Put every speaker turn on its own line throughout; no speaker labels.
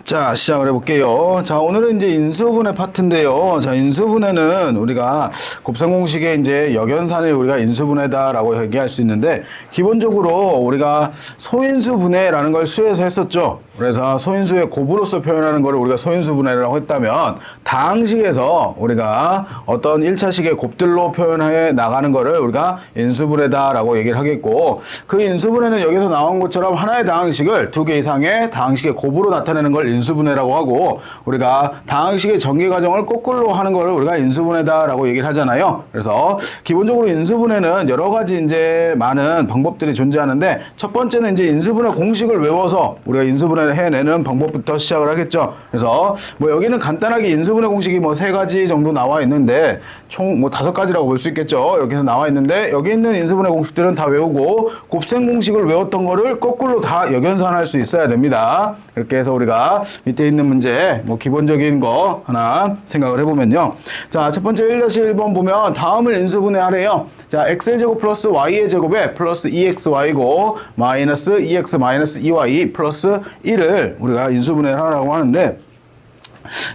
자, 시작을 해볼게요. 자, 오늘은 이제 인수분해 파트인데요. 자, 인수분해는 우리가 곱셈 공식에 이제 역연산을 우리가 인수분해다라고 얘기할 수 있는데, 기본적으로 우리가 소인수분해라는 걸 수에서 했었죠. 그래서 소인수의 곱으로서 표현하는 걸 우리가 소인수분해라고 했다면, 다항식에서 우리가 어떤 1차식의 곱들로 표현해 나가는 거를 우리가 인수분해다라고 얘기를 하겠고, 그 인수분해는 여기서 나온 것처럼 하나의 다항식을 두 개 이상의 다항식의 곱으로 나타내는 걸 인수분해라고 하고, 우리가 다항식의 전개 과정을 거꾸로 하는 걸 우리가 인수분해다라고 얘기를 하잖아요. 그래서 기본적으로 인수분해는 여러 가지 이제 많은 방법들이 존재하는데, 첫 번째는 이제 인수분해 공식을 외워서 우리가 인수분해를 해내는 방법부터 시작을 하겠죠. 그래서 뭐 여기는 간단하게 인수분해 공식이 뭐 3가지 정도 나와 있는데, 총 뭐 5가지라고 볼 수 있겠죠. 이렇게 해서 나와 있는데, 여기 있는 인수분해 공식들은 다 외우고 곱셈 공식을 외웠던 거를 거꾸로 다 역연산할 수 있어야 됩니다. 이렇게 해서 우리가 밑에 있는 문제 뭐 기본적인 거 하나 생각을 해보면요. 자, 첫 번째 1-1번 보면 다음을 인수분해하래요. 자, x의 제곱 플러스 y의 제곱에 플러스 2xy고 마이너스 2x 마이너스 2y 플러스 1을 우리가 인수분해를 하라고 하는데,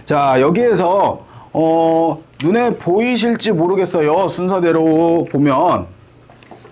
자, 여기에서 눈에 보이실지 모르겠어요. 순서대로 보면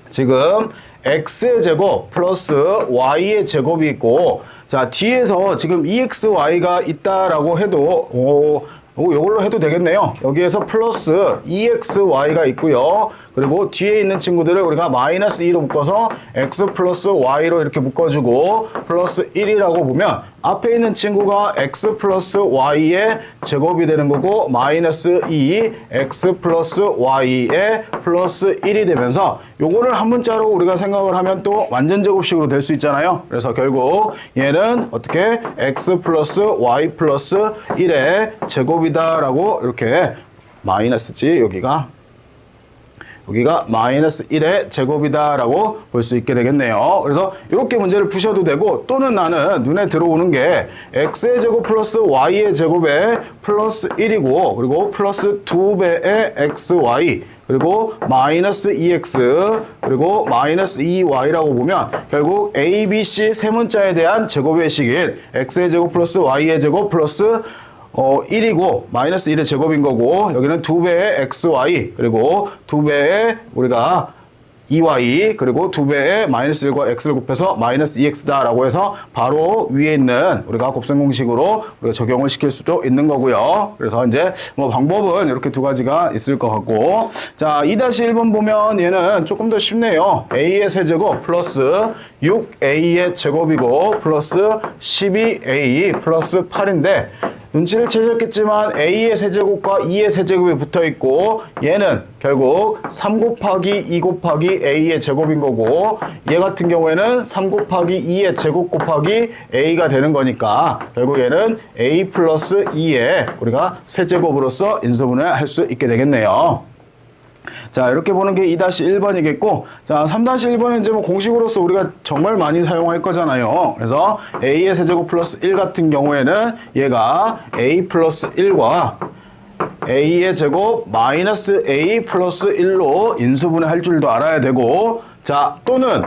지금 x의 제곱 플러스 y의 제곱이 있고, 자, 뒤에서 지금 2xy가 있다라고 해도 이걸로 해도 되겠네요. 여기에서 플러스 2xy가 있고요. 그리고 뒤에 있는 친구들을 우리가 마이너스 2로 묶어서 x 플러스 y로 이렇게 묶어주고 플러스 1이라고 보면, 앞에 있는 친구가 x 플러스 y의 제곱이 되는 거고 마이너스 2 x 플러스 y의 플러스 1이 되면서, 요거를 한 문자로 우리가 생각을 하면 또 완전 제곱식으로 될 수 있잖아요. 그래서 결국 얘는 어떻게 x 플러스 y 플러스 1의 제곱이다 라고, 이렇게 마이너스지, 여기가 마이너스 1의 제곱이다 라고 볼 수 있게 되겠네요. 그래서 이렇게 문제를 푸셔도 되고, 또는 나는 눈에 들어오는 게 x의 제곱 플러스 y의 제곱에 플러스 1이고, 그리고 플러스 2배의 xy, 그리고 마이너스 2x, 그리고 마이너스 2y라고 보면 결국 a, b, c 세 문자에 대한 제곱의 식인 x의 제곱 플러스 y의 제곱 플러스 1이고 마이너스 1의 제곱인 거고, 여기는 2배의 xy, 그리고 2배의 우리가 2y, 그리고 2배의 마이너스 1과 x를 곱해서 마이너스 2x다 라고 해서 바로 위에 있는 우리가 곱셈 공식으로 우리가 적용을 시킬 수도 있는 거고요. 그래서 이제 뭐 방법은 이렇게 2가지가 있을 것 같고, 자, 2-1번 보면 얘는 조금 더 쉽네요. a의 세제곱 플러스 6a의 제곱이고 플러스 12a 플러스 8인데, 눈치를 채셨겠지만 a의 세제곱과 2의 세제곱이 붙어있고, 얘는 결국 3 곱하기 2 곱하기 a의 제곱인 거고, 얘 같은 경우에는 3 곱하기 2의 제곱 곱하기 a가 되는 거니까 결국 얘는 a 플러스 2의 우리가 세제곱으로서 인수분해를 할 수 있게 되겠네요. 자, 이렇게 보는 게 2-1번이겠고, 자, 3-1번은 이제 뭐 공식으로서 우리가 정말 많이 사용할 거잖아요. 그래서 a의 세제곱 플러스 1 같은 경우에는 얘가 a 플러스 1과 a의 제곱 마이너스 a 플러스 1로 인수분해 할 줄도 알아야 되고, 자, 또는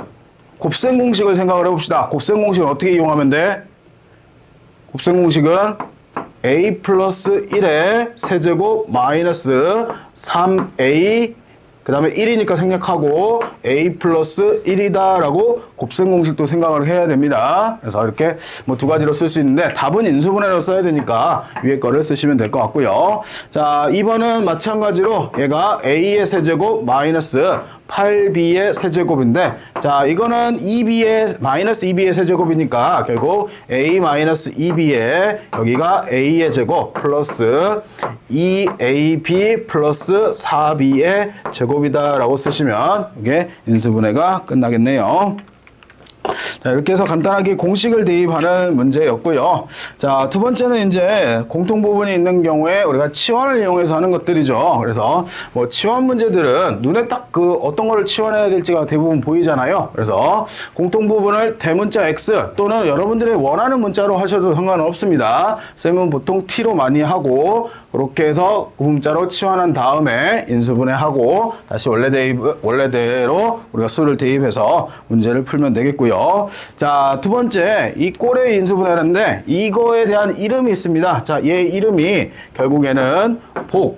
곱셈 공식을 생각을 해봅시다. 곱셈 공식은 어떻게 이용하면 돼? 곱셈 공식은 a 플러스 1의 세제곱 마이너스 3a, 그 다음에 1이니까 생략하고 a 플러스 1이다 라고 곱셈 공식도 생각을 해야 됩니다. 그래서 이렇게 뭐 2가지로 쓸 수 있는데, 답은 인수분해로 써야 되니까 위에 거를 쓰시면 될 것 같고요. 자, 2번은 마찬가지로 얘가 a의 세제곱 마이너스 8b의 세제곱인데, 자, 이거는 2b의 마이너스 2b의 세제곱이니까 결국 a 마이너스 2b의 여기가 a의 제곱 플러스 2ab 플러스 4b의 제곱이다 라고 쓰시면 이게 인수분해가 끝나겠네요. 자, 이렇게 해서 간단하게 공식을 대입하는 문제였고요. 자, 2번째는 이제 공통 부분이 있는 경우에 우리가 치환을 이용해서 하는 것들이죠. 그래서 뭐 치환 문제들은 눈에 딱 그 어떤 거를 치환해야 될지가 대부분 보이잖아요. 그래서 공통 부분을 대문자 x 또는 여러분들이 원하는 문자로 하셔도 상관은 없습니다. 쌤은 보통 t로 많이 하고, 그렇게 해서 구문자로 치환한 다음에 인수분해하고 다시 원래대로 우리가 수를 대입해서 문제를 풀면 되겠고요. 자, 두 번째, 이 꼴의 인수분해라는데 이거에 대한 이름이 있습니다. 자, 얘 이름이 결국에는 복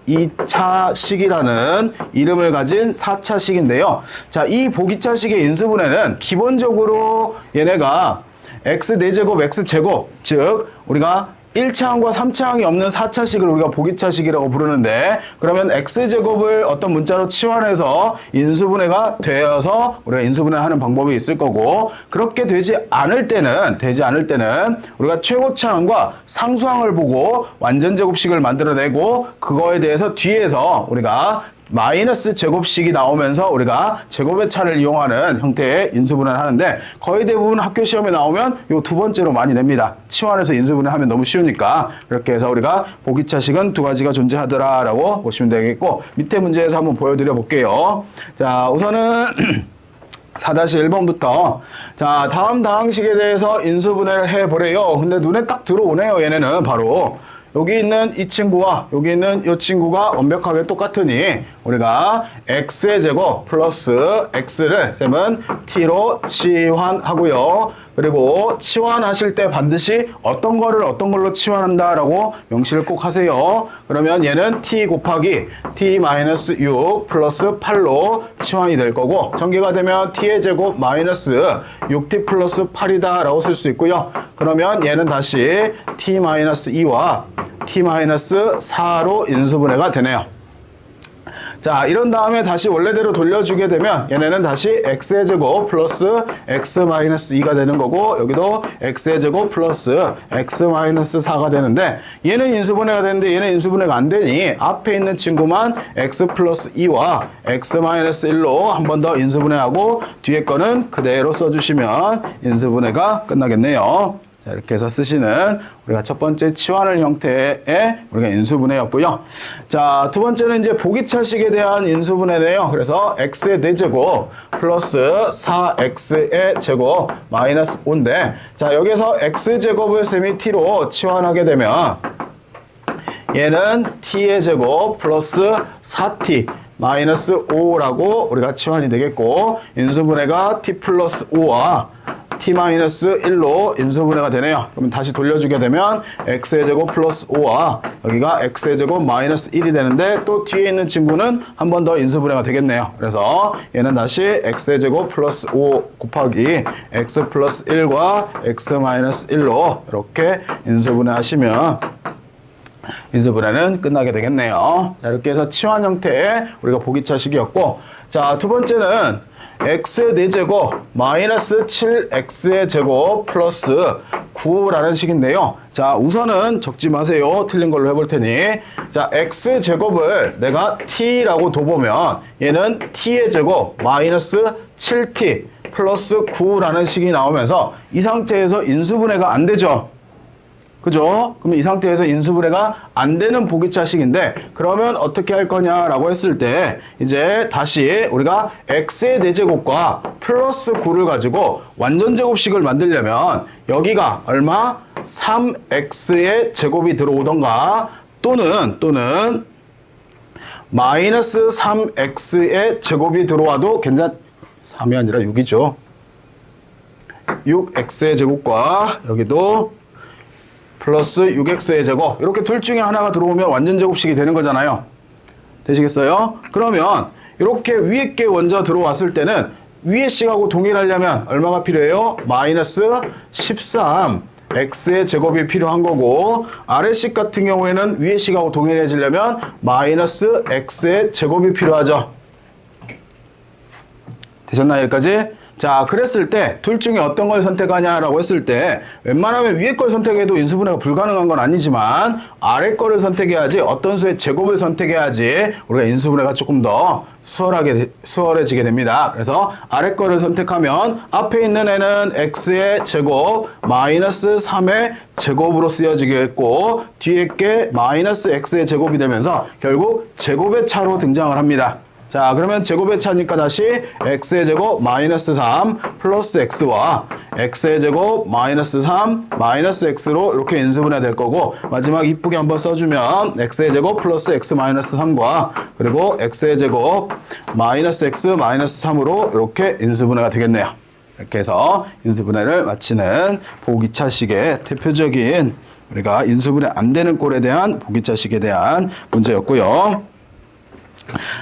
2차식이라는 이름을 가진 4차식인데요. 자, 이 복 2차식의 인수분해는 기본적으로 얘네가 x 4제곱 x제곱, 즉 우리가 1차항과 3차항이 없는 4차식을 우리가 복 2차식이라고 부르는데, 그러면 x제곱을 어떤 문자로 치환해서 인수분해가 되어서 우리가 인수분해를 하는 방법이 있을 거고, 그렇게 되지 않을 때는 우리가 최고차항과 상수항을 보고 완전제곱식을 만들어내고, 그거에 대해서 뒤에서 우리가 마이너스 제곱식이 나오면서 우리가 제곱의 차를 이용하는 형태의 인수분해를 하는데, 거의 대부분 학교 시험에 나오면 요 두 번째로 많이 냅니다. 치환해서 인수분해 하면 너무 쉬우니까. 그렇게 해서 우리가 복 2차식은 두 가지가 존재하더라 라고 보시면 되겠고, 밑에 문제에서 한번 보여드려 볼게요. 자, 우선은 4-1번부터 자, 다음 다항식에 대해서 인수분해를 해보래요. 근데 눈에 딱 들어오네요. 얘네는 바로 여기 있는 이 친구와 여기 있는 이 친구가 완벽하게 똑같으니 우리가 x의 제곱 플러스 x를 쌤은 t로 치환하고요. 그리고 치환하실 때 반드시 어떤 거를 어떤 걸로 치환한다라고 명시를 꼭 하세요. 그러면 얘는 t 곱하기 t-6 플러스 8로 치환이 될 거고, 전개가 되면 t의 제곱 마이너스 6t 플러스 8이다 라고 쓸 수 있고요. 그러면 얘는 다시 t-2와 t-4로 인수분해가 되네요. 자, 이런 다음에 다시 원래대로 돌려주게 되면 얘네는 다시 x의 제곱 플러스 x-2가 되는 거고, 여기도 x의 제곱 플러스 x-4가 되는데, 얘는 인수분해가 되는데 얘는 인수분해가 안 되니 앞에 있는 친구만 x 플러스 2와 x-1로 한 번 더 인수분해하고 뒤에 거는 그대로 써주시면 인수분해가 끝나겠네요. 자, 이렇게 해서 쓰시는 우리가 첫 번째 치환을 형태의 우리가 인수분해였고요. 자, 두 번째는 이제 복 2차식에 대한 인수분해네요. 그래서 x의 4제곱 플러스 4x의 제곱 마이너스 5인데, 자, 여기서 x제곱을 쌤이 t로 치환하게 되면 얘는 t의 제곱 플러스 4t 마이너스 5라고 우리가 치환이 되겠고, 인수분해가 t 플러스 5와 t-1로 인수분해가 되네요. 그러면 다시 돌려주게 되면 x의 제곱 플러스 5와 여기가 x의 제곱 마이너스 1이 되는데, 또 뒤에 있는 친구는 한 번 더 인수분해가 되겠네요. 그래서 얘는 다시 x의 제곱 플러스 5 곱하기 x 플러스 1과 x 마이너스 1로 이렇게 인수분해 하시면 인수분해는 끝나게 되겠네요. 자, 이렇게 해서 치환 형태의 우리가 복 2차식이었고, 자, 두 번째는 x의 4제곱 마이너스 7x의 제곱 플러스 9라는 식인데요. 자, 우선은 적지 마세요. 틀린 걸로 해볼 테니. 자, x제곱을 내가 t라고 둬보면 얘는 t의 제곱 마이너스 7t 플러스 9라는 식이 나오면서 이 상태에서 인수분해가 안 되죠. 그죠? 그러면 이 상태에서 인수분해가 안 되는 복 2차식인데, 그러면 어떻게 할 거냐라고 했을 때 이제 다시 우리가 x의 4제곱과 플러스 9를 가지고 완전제곱식을 만들려면 여기가 얼마? 3x의 제곱이 들어오던가, 또는 마이너스 3x의 제곱이 들어와도 3이 아니라 6이죠. 6x의 제곱과 여기도 플러스 6x의 제곱, 이렇게 둘 중에 하나가 들어오면 완전제곱식이 되는 거잖아요. 되시겠어요? 그러면 이렇게 위에 게 먼저 들어왔을 때는 위에 식하고 동일하려면 얼마가 필요해요? 마이너스 13x의 제곱이 필요한 거고, 아래 식 같은 경우에는 위에 식하고 동일해지려면 마이너스 x의 제곱이 필요하죠. 되셨나요, 여기까지? 자, 그랬을 때 둘 중에 어떤 걸 선택하냐라고 했을 때 웬만하면 위에 걸 선택해도 인수분해가 불가능한 건 아니지만 아래 거를 선택해야지, 어떤 수의 제곱을 선택해야지 우리가 인수분해가 조금 더 수월해지게 됩니다. 그래서 아래 거를 선택하면 앞에 있는 애는 x의 제곱 마이너스 3의 제곱으로 쓰여지겠고, 뒤에 게 마이너스 x의 제곱이 되면서 결국 제곱의 차로 등장을 합니다. 자, 그러면 제곱의 차니까 다시 x의 제곱 마이너스 3 플러스 x와 x의 제곱 마이너스 3 마이너스 x로 이렇게 인수분해 될 거고, 마지막 이쁘게 한번 써주면 x의 제곱 플러스 x 마이너스 3과 그리고 x의 제곱 마이너스 x 마이너스 3으로 이렇게 인수분해가 되겠네요. 이렇게 해서 인수분해를 마치는 보기차식의 대표적인 우리가 인수분해 안 되는 꼴에 대한 보기차식에 대한 문제였고요.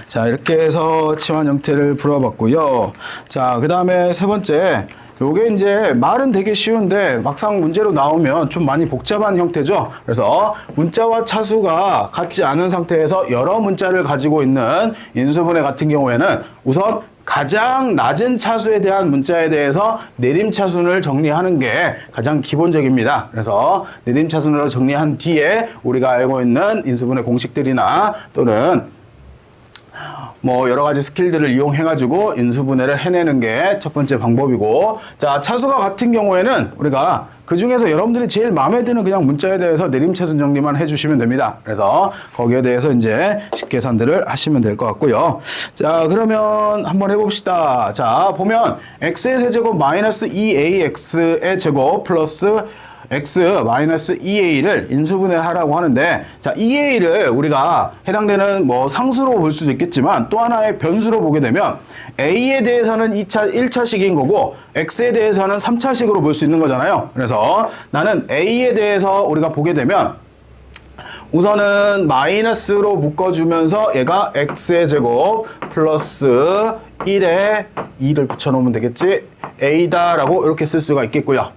자, 이렇게 해서 치환 형태를 풀어봤고요. 자, 그 다음에 세 번째. 요게 이제 말은 되게 쉬운데 막상 문제로 나오면 좀 많이 복잡한 형태죠. 그래서 문자와 차수가 같지 않은 상태에서 여러 문자를 가지고 있는 인수분해 같은 경우에는 우선 가장 낮은 차수에 대한 문자에 대해서 내림차순을 정리하는 게 가장 기본적입니다. 그래서 내림차순으로 정리한 뒤에 우리가 알고 있는 인수분해 공식들이나 또는 뭐 여러 가지 스킬들을 이용해가지고 인수분해를 해내는 게 첫 번째 방법이고, 자, 차수가 같은 경우에는 우리가 그 중에서 여러분들이 제일 마음에 드는 그냥 문자에 대해서 내림차순 정리만 해주시면 됩니다. 그래서 거기에 대해서 이제 식계산들을 하시면 될 것 같고요. 자, 그러면 한번 해봅시다. 자, 보면 x의 세제곱 마이너스 2ax의 제곱 플러스 x 마이너스 2a를 인수분해 하라고 하는데, 자, 2a를 우리가 해당되는 뭐 상수로 볼 수도 있겠지만 또 하나의 변수로 보게 되면 a에 대해서는 1차식인 거고 x에 대해서는 3차식으로 볼 수 있는 거잖아요. 그래서 나는 a에 대해서 우리가 보게 되면 우선은 마이너스로 묶어주면서 얘가 x의 제곱 플러스 1에 2를 붙여놓으면 되겠지. a다라고 이렇게 쓸 수가 있겠고요.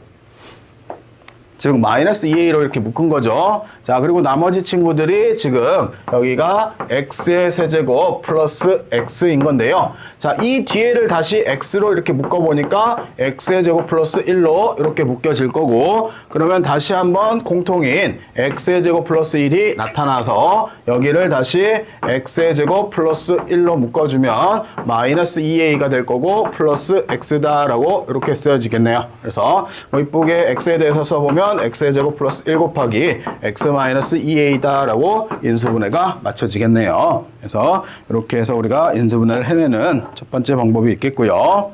즉 마이너스 2a로 이렇게 묶은 거죠. 자, 그리고 나머지 친구들이 지금 여기가 x의 세제곱 플러스 x인 건데요. 자, 이 뒤에를 다시 x로 이렇게 묶어보니까 x의 제곱 플러스 1로 이렇게 묶여질 거고, 그러면 다시 한번 공통인 x의 제곱 플러스 1이 나타나서 여기를 다시 x의 제곱 플러스 1로 묶어주면 마이너스 2a가 될 거고 플러스 x다라고 이렇게 쓰여지겠네요. 그래서 뭐 이쁘게 x에 대해서 써보면 x의 제곱 플러스 1 곱하기 x 마이너스 2a다라고 인수분해가 맞춰지겠네요. 그래서 이렇게 해서 우리가 인수분해를 해내는 첫 번째 방법이 있겠고요.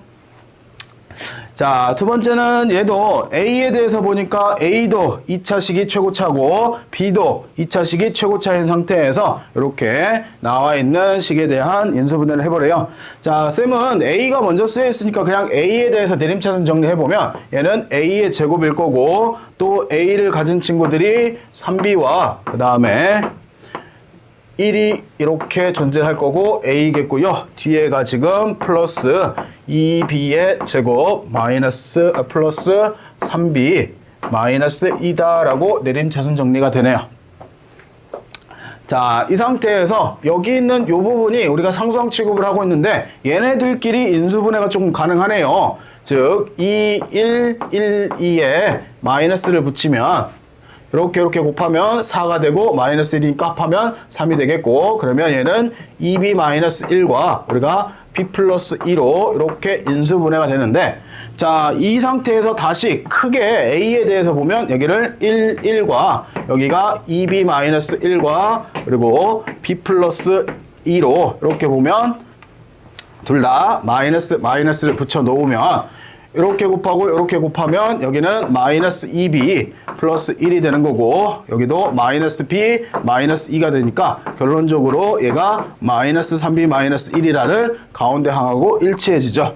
자, 두 번째는 얘도 A에 대해서 보니까 A도 2차식이 최고차고 B도 2차식이 최고차인 상태에서 이렇게 나와 있는 식에 대한 인수분해를 해보래요. 자, 쌤은 A가 먼저 쓰여 있으니까 그냥 A에 대해서 내림차순 정리해보면 얘는 A의 제곱일 거고 또 A를 가진 친구들이 3B와 그 다음에 1이 이렇게 존재할 거고 A겠고요. 뒤에가 지금 플러스 2B의 제곱 마이너스 플러스 3B 마이너스 2다라고 내림차순 정리가 되네요. 자, 이 상태에서 여기 있는 이 부분이 우리가 상수항 취급을 하고 있는데 얘네들끼리 인수분해가 조금 가능하네요. 즉 2, 1, 1, 2에 마이너스를 붙이면 이렇게 곱하면 4가 되고 마이너스 1이니까 합하면 3이 되겠고, 그러면 얘는 2b 마이너스 1과 우리가 b 플러스 2로 이렇게 인수분해가 되는데, 자, 이 상태에서 다시 크게 a에 대해서 보면 여기를 1, 1과 여기가 2b 마이너스 1과 그리고 b 플러스 2로 이렇게 보면 둘 다 마이너스를 붙여 놓으면 이렇게 곱하고 이렇게 곱하면 여기는 마이너스 2b 플러스 1이 되는 거고 여기도 마이너스 b 마이너스 2가 되니까 결론적으로 얘가 마이너스 3b 마이너스 1이라는 가운데 항하고 일치해지죠.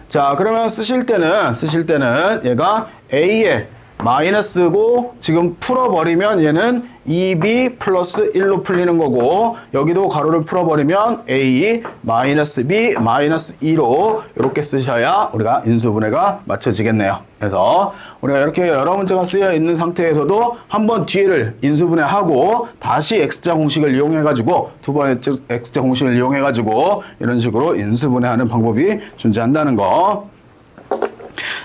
자, 그러면 쓰실 때는 얘가 a의 마이너스고 지금 풀어버리면 얘는 2b 플러스 1로 풀리는 거고 여기도 가로를 풀어버리면 a 마이너스 b 마이너스 2로 이렇게 쓰셔야 우리가 인수분해가 맞춰지겠네요. 그래서 우리가 이렇게 여러 문제가 쓰여 있는 상태에서도 한번 뒤에를 인수분해하고 다시 x자 공식을 이용해가지고 두 번째 x자 공식을 이용해가지고 이런 식으로 인수분해하는 방법이 존재한다는 거.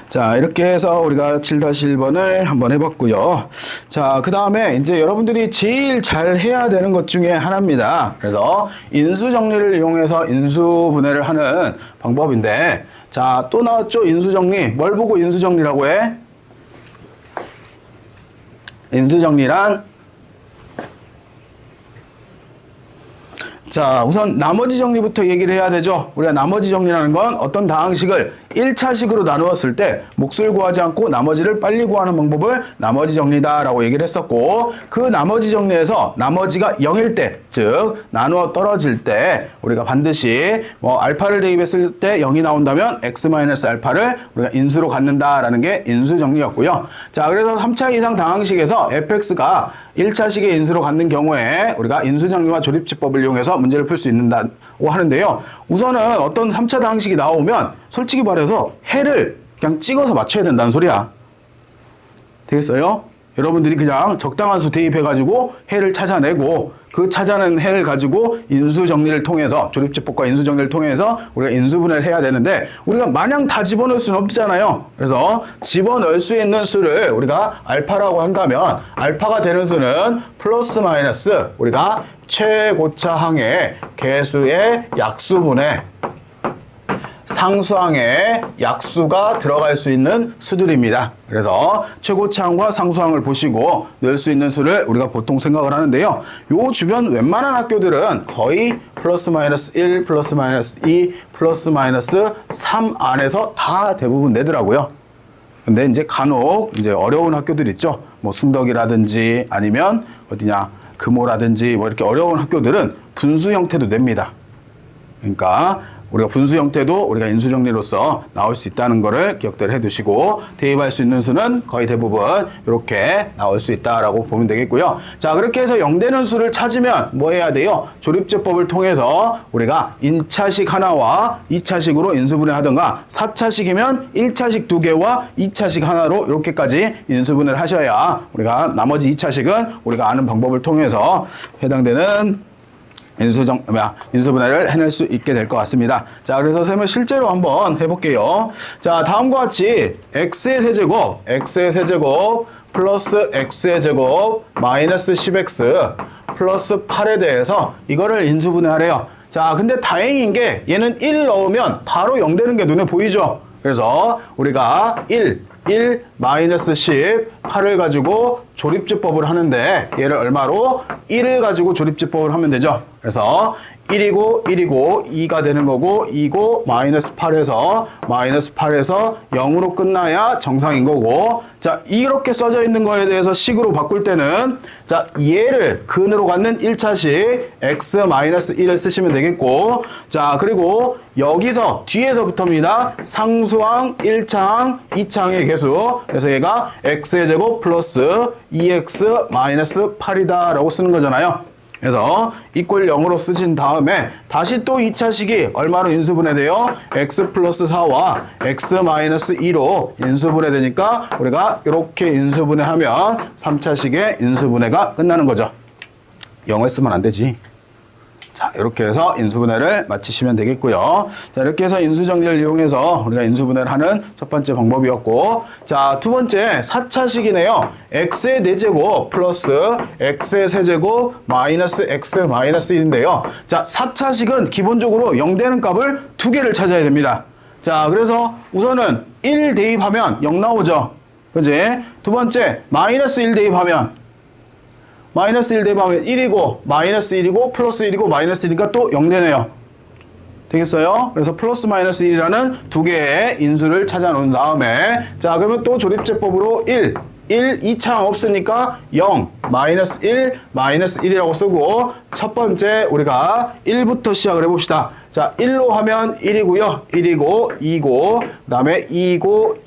자, 이렇게 해서 우리가 7-1번을 한번 해봤고요. 자, 그 다음에 이제 여러분들이 제일 잘 해야 되는 것 중에 하나입니다. 그래서 인수정리를 이용해서 인수분해를 하는 방법인데, 자, 또 나왔죠? 인수정리. 뭘 보고 인수정리라고 해? 인수정리란 자, 우선 나머지 정리부터 얘기를 해야 되죠. 우리가 나머지 정리라는 건 어떤 다항식을 1차식으로 나누었을 때 몫을 구하지 않고 나머지를 빨리 구하는 방법을 나머지 정리다라고 얘기를 했었고, 그 나머지 정리에서 나머지가 0일 때, 즉 즉 나누어 떨어질 때 우리가 반드시 뭐 알파를 대입했을 때 0이 나온다면 x-알파를 우리가 인수로 갖는다라는 게 인수 정리였고요. 자, 그래서 3차 이상 당항식에서 fx가 1차식의 인수로 갖는 경우에 우리가 인수 정리와 조립지법을 이용해서 문제를 풀 수 있는다고 하는데요. 우선은 어떤 3차 당항식이 나오면 솔직히 말해서 해를 그냥 찍어서 맞춰야 된다는 소리야. 되겠어요? 여러분들이 그냥 적당한 수 대입해가지고 해를 찾아내고 그 찾아낸 해를 가지고 인수정리를 통해서 조립지법과 인수정리를 통해서 우리가 인수분해를 해야 되는데 우리가 마냥 다 집어넣을 수는 없잖아요. 그래서 집어넣을 수 있는 수를 우리가 알파라고 한다면 알파가 되는 수는 플러스 마이너스 우리가 최고차항의 개수의 약수분의 상수항의 약수가 들어갈 수 있는 수들입니다. 그래서 최고차항과 상수항을 보시고 넣을 수 있는 수를 우리가 보통 생각을 하는데요. 요 주변 웬만한 학교들은 거의 플러스 마이너스 1, 플러스 마이너스 2, 플러스 마이너스 3 안에서 다 대부분 내더라고요. 근데 이제 간혹 이제 어려운 학교들 있죠. 뭐 숭덕이라든지 아니면 어디냐 금호라든지 뭐 이렇게 어려운 학교들은 분수 형태도 냅니다. 그러니까 우리가 분수 형태도 우리가 인수정리로서 나올 수 있다는 거를 기억들 해두시고 대입할 수 있는 수는 거의 대부분 이렇게 나올 수 있다라고 보면 되겠고요. 자, 그렇게 해서 0되는 수를 찾으면 뭐 해야 돼요? 조립제법을 통해서 우리가 1차식 하나와 2차식으로 인수분해 하든가 4차식이면 1차식 2개와 2차식 하나로 이렇게까지 인수분해를 하셔야 우리가 나머지 2차식은 우리가 아는 방법을 통해서 해당되는 인수분해를 해낼 수 있게 될 것 같습니다. 자, 그래서 선생님은 실제로 한번 해볼게요. 자, 다음과 같이 x의 세제곱 플러스 x의 제곱 마이너스 10x 플러스 8에 대해서 이거를 인수분해하래요. 자, 근데 다행인 게 얘는 1 넣으면 바로 0 되는 게 눈에 보이죠? 그래서 우리가 1 마이너스 10, 8을 가지고 조립지법을 하는데 얘를 얼마로? 1을 가지고 조립지법을 하면 되죠. 그래서 1이고 2가 되는 거고 2고 마이너스 8에서 0으로 끝나야 정상인 거고 자 이렇게 써져 있는 거에 대해서 식으로 바꿀 때는 자 얘를 근으로 갖는 1차식 x-1을 쓰시면 되겠고 자 그리고 여기서 뒤에서부터입니다. 상수항 1차항 2차항의 개수 그래서 얘가 x의 제곱 플러스 2x 마이너스 8이다 라고 쓰는 거잖아요. 그래서 이꼴 0으로 쓰신 다음에 다시 또 2차식이 얼마로 인수분해돼요? x 플러스 4와 x 마이너스 2로 인수분해 되니까 우리가 이렇게 인수분해하면 3차식의 인수분해가 끝나는 거죠. 0을 쓰면 안 되지. 자, 이렇게 해서 인수분해를 마치시면 되겠고요. 자, 이렇게 해서 인수정리를 이용해서 우리가 인수분해를 하는 첫 번째 방법이었고, 자, 두 번째 4차식이네요. x의 4제곱 플러스 x의 세제곱 마이너스 x 마이너스 1인데요. 자, 4차식은 기본적으로 0 되는 값을 2개를 찾아야 됩니다. 자, 그래서 우선은 1 대입하면 0 나오죠. 그지? 두 번째, 마이너스 1 대입하면 마이너스 1 대입하면 1이고 마이너스 1이고 플러스 1이고 마이너스 1이니까 또 0 되네요. 되겠어요? 그래서 플러스 마이너스 1이라는 두 개의 인수를 찾아 놓은 다음에 자 그러면 또 조립제법으로 1 2차항 없으니까 0 마이너스 1 마이너스 1이라고 쓰고 첫 번째 우리가 1부터 시작을 해봅시다. 자 1로 하면 1이고요. 1이고 2고 그 다음에 2고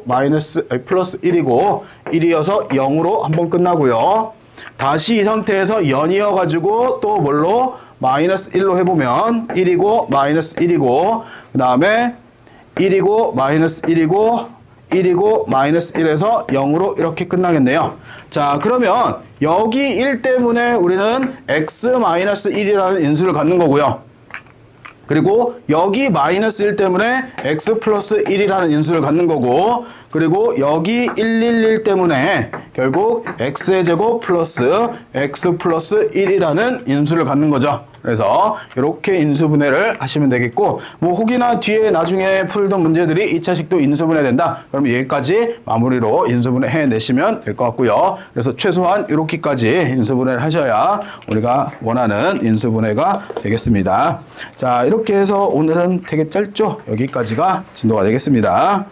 마이너스 플러스 1이고 1이어서 0으로 한번 끝나고요. 다시 이 상태에서 연이어 가지고 또 뭘로 마이너스 1로 해보면 1이고 마이너스 1이고 그 다음에 1이고 마이너스 1이고 마이너스 1에서 0으로 이렇게 끝나겠네요. 자 그러면 여기 1 때문에 우리는 x-1이라는 인수를 갖는 거고요. 그리고 여기 마이너스 1 때문에 x 플러스 1이라는 인수를 갖는 거고 그리고 여기 111 때문에 결국 x의 제곱 플러스 x 플러스 1이라는 인수를 갖는 거죠. 그래서 이렇게 인수분해를 하시면 되겠고 뭐 혹이나 뒤에 나중에 풀던 문제들이 2차식도 인수분해 된다. 그럼 여기까지 마무리로 인수분해 해내시면 될 것 같고요. 그래서 최소한 이렇게까지 인수분해를 하셔야 우리가 원하는 인수분해가 되겠습니다. 자 이렇게 해서 오늘은 되게 짧죠? 여기까지가 진도가 되겠습니다.